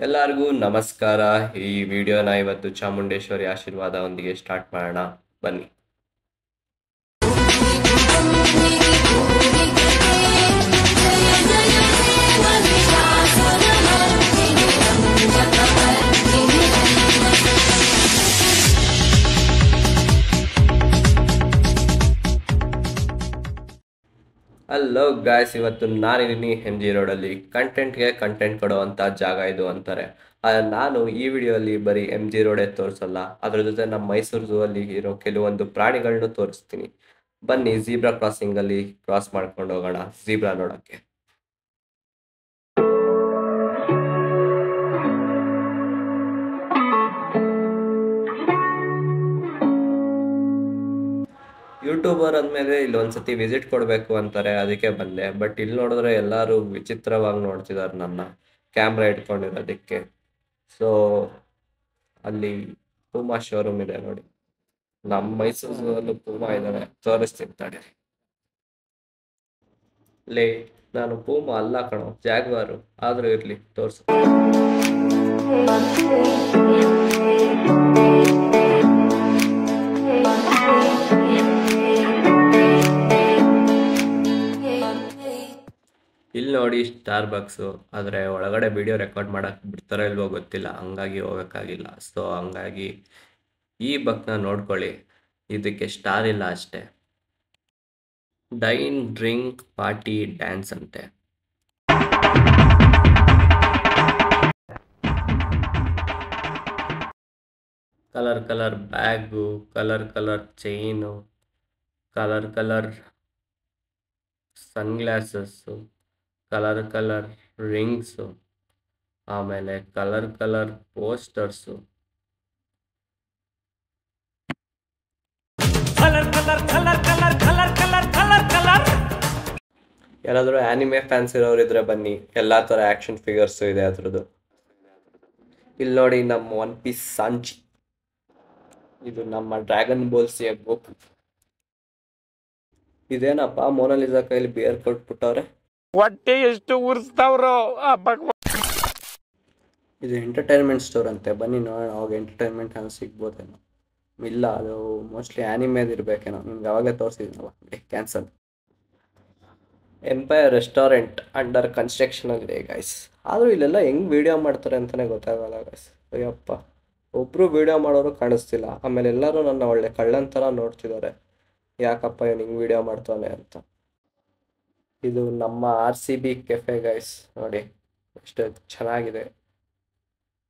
ಎಲ್ಲರಿಗೂ ನಮಸ್ಕಾರ. ಈ ವಿಡಿಯೋನ ಇವತ್ತು ಚಾಮುಂಡೇಶ್ವರಿ ಆಶೀರ್ವಾದದೊಂದಿಗೆ ಸ್ಟಾರ್ಟ್ ಮಾಡೋಣ ಬನ್ನಿ. ಹಲೋ ಗಾಯ್ಸ್, ಇವತ್ತು ನಾನಿದ್ದೀನಿ MG ರೋಡಲ್ಲಿ. ಕಂಟೆಂಟ್ಗೆ ಕಂಟೆಂಟ್ ಕೊಡುವಂಥ ಜಾಗ ಇದು ಅಂತಾರೆ. ನಾನು ಈ ವಿಡಿಯೋಲಿ ಬರೀ MG ರೋಡೇ ತೋರಿಸಲ್ಲ, ಅದ್ರ ಜೊತೆ ನಮ್ಮ ಮೈಸೂರು ಝೂ ಅಲ್ಲಿ ಇರೋ ಕೆಲವೊಂದು ಪ್ರಾಣಿಗಳನ್ನೂ ತೋರಿಸ್ತೀನಿ. ಬನ್ನಿ ಝೀಬ್ರಾ ಕ್ರಾಸಿಂಗಲ್ಲಿ ಕ್ರಾಸ್ ಮಾಡ್ಕೊಂಡು ಹೋಗೋಣ ಝೀಬ್ರಾ ನೋಡೋಕ್ಕೆ. ಯೂಟ್ಯೂಬರ್ ಅಂದಮೇಲೆ ಇಲ್ಲಿ ಒಂದ್ಸತಿ ವಿಸಿಟ್ ಕೊಡಬೇಕು ಅಂತಾರೆ, ಅದಕ್ಕೆ ಬಂದೆ. ಬಟ್ ಇಲ್ಲಿ ನೋಡಿದ್ರೆ ಎಲ್ಲರೂ ವಿಚಿತ್ರವಾಗಿ ನೋಡ್ತಿದ್ದಾರೆ ನನ್ನ ಕ್ಯಾಮ್ರಾ ಇಟ್ಕೊಂಡಿರೋದಕ್ಕೆ. ಸೊ ಅಲ್ಲಿ ಪೂಮಾ ಶೋರೂಮ್ ಇದೆ ನೋಡಿ, ನಮ್ಮ ಮೈಸೂರಲ್ಲೂ ಪೂಮಾ ಇದ್ದಾವೆ, ತೋರಿಸ್ತೀನಿ ತಡಿ. ಲೇ, ನಾನು ಪೂಮಾ ಅಲ್ಲ ಕಣೋ, ಜಾಗ್ವಾರು. ಆದ್ರೂ ಇರ್ಲಿ ತೋರಿಸು. ಇಲ್ಲಿ ನೋಡಿ ಸ್ಟಾರ್ ಬಕ್ಸು, ಆದರೆ ಒಳಗಡೆ ವಿಡಿಯೋ ರೆಕಾರ್ಡ್ ಮಾಡಕ್ಕೆ ಬಿಡ್ತಾರೋ ಇಲ್ವೋ ಗೊತ್ತಿಲ್ಲ, ಹಂಗಾಗಿ ಹೋಗೋಕ್ಕಾಗಿಲ್ಲ. ಸೊ ಹಂಗಾಗಿ ಈ ಬಕ್ನ ನೋಡ್ಕೊಳ್ಳಿ, ಇದಕ್ಕೆ ಸ್ಟಾರ್ ಇಲ್ಲ ಅಷ್ಟೇ. ಡೈನ್ ಡ್ರಿಂಕ್ ಪಾರ್ಟಿ ಡ್ಯಾನ್ಸ್ ಅಂತೆ. Colour colour bag, colour colour chain, colour colour sunglasses, colour colour rings, ಆಮೇಲೆ ಕಲರ್ ಕಲರ್ ಪೋಸ್ಟರ್ಸು. ಯಾರಾದರೂ ಆ್ಯನಿಮೆ ಫ್ಯಾನ್ಸ್ ಇರೋರಿದ್ರೆ ಬನ್ನಿ, ಎಲ್ಲ ಥರ ಆ್ಯಕ್ಷನ್ ಫಿಗರ್ಸು ಇದೆ ಅದ್ರದ್ದು. ಇಲ್ಲಿ ನೋಡಿ ನಮ್ಮ ಒನ್ ಪೀಸ್ ಸಾಂಚಿ, ಇದು ನಮ್ಮ ಡ್ರ್ಯಾಗನ್ ಬಾಲ್ಸಿಯ ಗೋಕು. ಇದೇನಪ್ಪ ಮೋನಾಲಿಸಾ ಕೈಲಿ ಬೇರ್ ಕೊಟ್ಬಿಟ್ಟವ್ರೆ, ಹೊಟ್ಟೆ ಎಷ್ಟು ಉರ್ಸ್ತಾವ್ರೋ. ಇದು ಎಂಟರ್ಟೈನ್ಮೆಂಟ್ ಸ್ಟೋರ್ ಅಂತೆ, ಬನ್ನಿ ನೋಡೋಣ ಅವಾಗ ಎಂಟರ್ಟೈನ್ಮೆಂಟ್ ಹಂಗೆ ಸಿಗ್ಬೋದೇನೋ. ಇಲ್ಲ, ಅದು ಮೋಸ್ಟ್ಲಿ ಆ್ಯನಿಮೇದು ಇರಬೇಕೇನೋ, ನಿಮ್ಗೆ ಅವಾಗೇ ತೋರಿಸಿದ್ನಲ್ಲ, ಕ್ಯಾನ್ಸಲ್. ಎಂಪೈರ್ ರೆಸ್ಟೋರೆಂಟ್ ಅಂಡರ್ ಕನ್ಸ್ಟ್ರಕ್ಷನಲ್ಲಿದೆ ಗೈಸ್. ಆದರೂ ಇಲ್ಲೆಲ್ಲ ಹೆಂಗೆ ವೀಡಿಯೋ ಮಾಡ್ತಾರೆ ಅಂತಲೇ ಗೊತ್ತಾಗಲ್ಲ ಗೈಸ್. ಅಯ್ಯಪ್ಪ, ಒಬ್ಬರು ವೀಡಿಯೋ ಮಾಡೋರು ಕಾಣಿಸ್ತಿಲ್ಲ. ಆಮೇಲೆ ಎಲ್ಲರೂ ನನ್ನ ಒಳ್ಳೆ ಕಳ್ಳನ ಥರ ನೋಡ್ತಿದ್ದಾರೆ, ಯಾಕಪ್ಪ ಇವನು ಹಿಂಗೆ ವೀಡಿಯೋ ಮಾಡ್ತಾನೆ ಅಂತ. ಇದು ನಮ್ಮ RCB ಕೆಫೆ ಗೈಸ್, ನೋಡಿ ಎಷ್ಟು ಚೆನ್ನಾಗಿದೆ.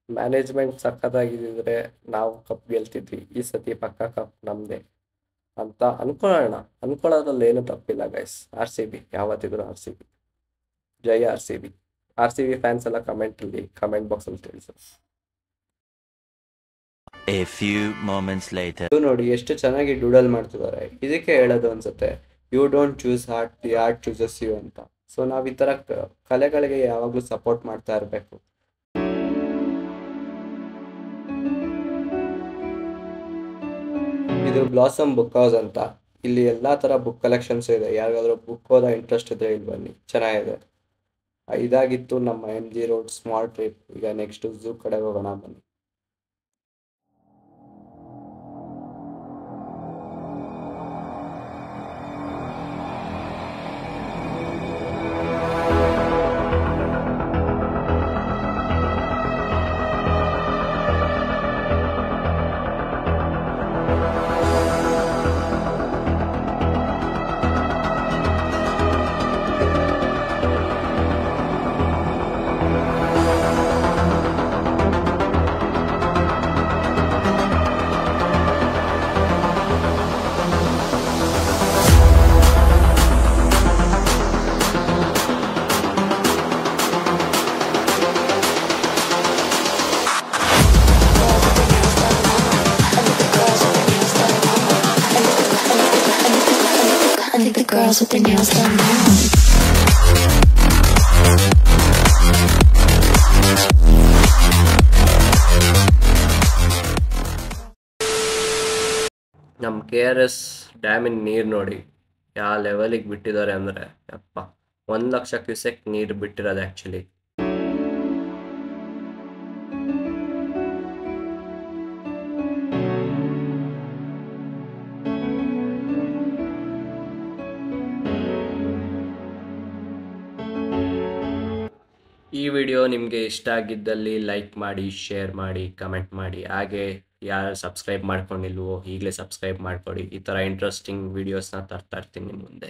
ಮ್ಯಾನೇಜ್ಮೆಂಟ್ ಸಕ್ಕತ್ತಾಗಿದ್ದಿದ್ರೆ ನಾವು ಕಪ್ ಗೆಲ್ತಿದ್ವಿ. ಈ ಸತಿ ಪಕ್ಕ ಕಪ್ ನಮ್ಮದೇ ಅಂತ ಅನ್ಕೊಳ್ಳೋದ್ರಲ್ಲಿ ಏನು ತಪ್ಪಿಲ್ಲ ಗೈಸ್. RCB ಯಾವತ್ತಿದ್ರು RCB. ಜೈ RCB ಫ್ಯಾನ್ಸ್ ಎಲ್ಲ ಕಮೆಂಟ್ ಬಾಕ್ಸಲ್ಲಿ ತಿಳಿಸು. A few moments later. ಇದು ನೋಡಿ ಎಷ್ಟು ಚೆನ್ನಾಗಿ ಡೂಡಲ್ ಮಾಡ್ತಿದ್ದಾರೆ. ಇದಕ್ಕೆ ಹೇಳೋದು ಅನ್ಸುತ್ತೆ, you don't choose art, the art chooses you ಅಂತ. ಸೊ ನಾವು ಈ ಥರ ಕಲೆಗಳಿಗೆ ಯಾವಾಗಲೂ ಸಪೋರ್ಟ್ ಮಾಡ್ತಾ ಇರಬೇಕು. ಇದು ಬ್ಲಾಸಮ್ ಬುಕ್ ಹೌಸ್ ಅಂತ. ಇಲ್ಲಿ ಎಲ್ಲ ಥರ ಬುಕ್ ಕಲೆಕ್ಷನ್ಸ್ ಇದೆ. ಯಾರಿಗಾದ್ರೂ ಬುಕ್ ಓದೋ ಇಂಟ್ರೆಸ್ಟ್ ಇದ್ರೆ ಇಲ್ಲಿ ಬನ್ನಿ, ಚೆನ್ನಾಗಿದೆ. ಇದಾಗಿತ್ತು ನಮ್ಮ MG ರೋಡ್ ಸ್ಮಾಲ್ ಟ್ರಿಪ್. ಈಗ ನೆಕ್ಸ್ಟ್ ಝೂ ಕಡೆ ಹೋಗೋಣ ಬನ್ನಿ. I think the girls with their nails done now. ನಮ್ಮ KRS ಡ್ಯಾಮಿನ ನೀರು ನೋಡಿ ಯಾವ ಲೆವೆಲಿಗೆ ಬಿಟ್ಟಿದ್ದಾರೆ ಅಂದರೆ, ಯಪ್ಪ, 1 ಲಕ್ಷ ಕ್ಯೂಸೆಕ್ ನೀರು ಬಿಟ್ಟಿರೋದು ಆ್ಯಕ್ಚುಲಿ. ಈ ವಿಡಿಯೋ ನಿಮಗೆ ಇಷ್ಟ ಆಗಿದ್ದಲ್ಲಿ ಲೈಕ್ ಮಾಡಿ, ಶೇರ್ ಮಾಡಿ, ಕಮೆಂಟ್ ಮಾಡಿ. ಹಾಗೆ ಯಾರು ಸಬ್ಸ್ಕ್ರೈಬ್ ಮಾಡ್ಕೊಂಡಿಲ್ವೋ ಈಗಲೇ ಸಬ್ಸ್ಕ್ರೈಬ್ ಮಾಡ್ಕೊಳ್ಳಿ. ಈ ಥರ ಇಂಟ್ರೆಸ್ಟಿಂಗ್ ವೀಡಿಯೋಸ್ನ ತರ್ತಾ ಇರ್ತೀನಿ ನಿಮ್ಮ ಮುಂದೆ.